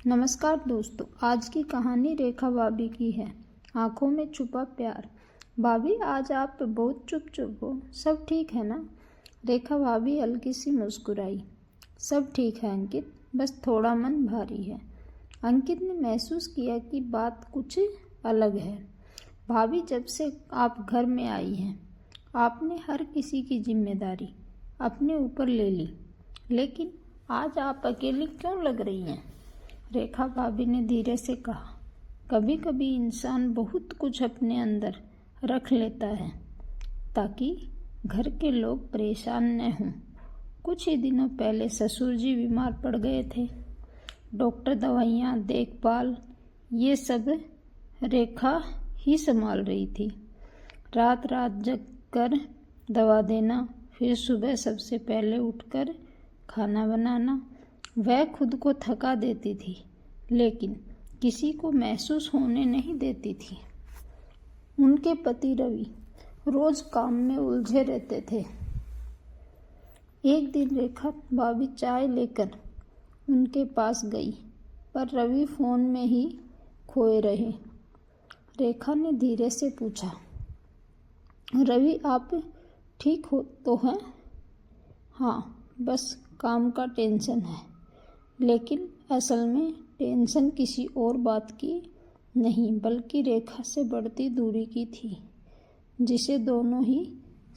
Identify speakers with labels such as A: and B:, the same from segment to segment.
A: नमस्कार दोस्तों, आज की कहानी रेखा भाभी की है। आंखों में छुपा प्यार। भाभी, आज आप बहुत चुप हो, सब ठीक है ना? रेखा भाभी हल्की सी मुस्कुराई। सब ठीक है अंकित, बस थोड़ा मन भारी है। अंकित ने महसूस किया कि बात कुछ अलग है। भाभी, जब से आप घर में आई हैं, आपने हर किसी की जिम्मेदारी अपने ऊपर ले ली, लेकिन आज आप अकेली क्यों लग रही हैं? रेखा भाभी ने धीरे से कहा, कभी कभी इंसान बहुत कुछ अपने अंदर रख लेता है ताकि घर के लोग परेशान न हों। कुछ ही दिनों पहले ससुर जी बीमार पड़ गए थे। डॉक्टर, दवाइयाँ, देखभाल, ये सब रेखा ही संभाल रही थी। रात रात जग कर दवा देना, फिर सुबह सबसे पहले उठकर खाना बनाना। वह खुद को थका देती थी, लेकिन किसी को महसूस होने नहीं देती थी। उनके पति रवि रोज काम में उलझे रहते थे। एक दिन रेखा भाभी चाय लेकर उनके पास गई, पर रवि फोन में ही खोए रहे। रेखा ने धीरे से पूछा, रवि आप ठीक हो तो हैं? हाँ, बस काम का टेंशन है, लेकिन असल में टेंशन किसी और बात की नहीं, बल्कि रेखा से बढ़ती दूरी की थी, जिसे दोनों ही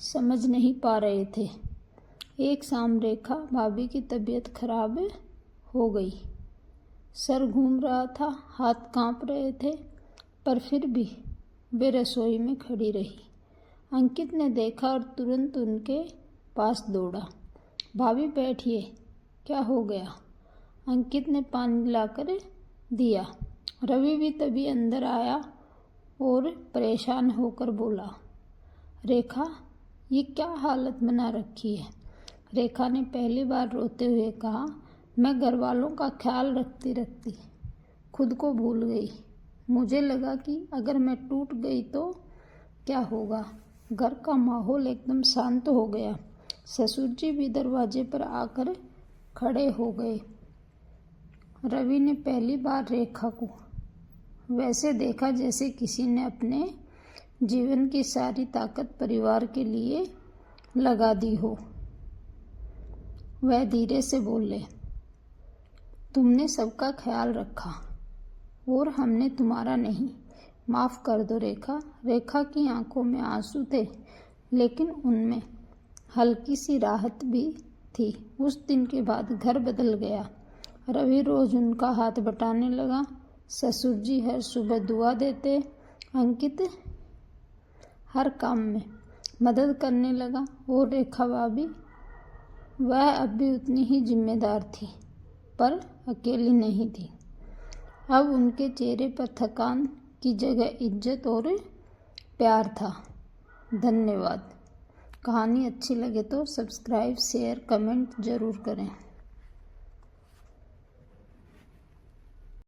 A: समझ नहीं पा रहे थे। एक शाम रेखा भाभी की तबीयत खराब हो गई। सर घूम रहा था, हाथ कांप रहे थे, पर फिर भी वे रसोई में खड़ी रही। अंकित ने देखा और तुरंत उनके पास दौड़ा। भाभी बैठिए, क्या हो गया? अंकित ने पानी लाकर दिया। रवि भी तभी अंदर आया और परेशान होकर बोला, रेखा, ये क्या हालत बना रखी है? रेखा ने पहली बार रोते हुए कहा, मैं घर वालों का ख्याल रखती रखती खुद को भूल गई। मुझे लगा कि अगर मैं टूट गई तो क्या होगा। घर का माहौल एकदम शांत हो गया। ससुर जी भी दरवाजे पर आकर खड़े हो गए। रवि ने पहली बार रेखा को वैसे देखा जैसे किसी ने अपने जीवन की सारी ताकत परिवार के लिए लगा दी हो। वह धीरे से बोले, तुमने सबका ख्याल रखा और हमने तुम्हारा नहीं। माफ कर दो रेखा। रेखा की आंखों में आंसू थे, लेकिन उनमें हल्की सी राहत भी थी। उस दिन के बाद घर बदल गया। रवि रोज उनका हाथ बटाने लगा। ससुर जी हर सुबह दुआ देते। अंकित हर काम में मदद करने लगा और रेखा भाभी, वह अब भी उतनी ही जिम्मेदार थी, पर अकेली नहीं थी। अब उनके चेहरे पर थकान की जगह इज्जत और प्यार था। धन्यवाद। कहानी अच्छी लगे तो सब्सक्राइब, शेयर, कमेंट जरूर करें।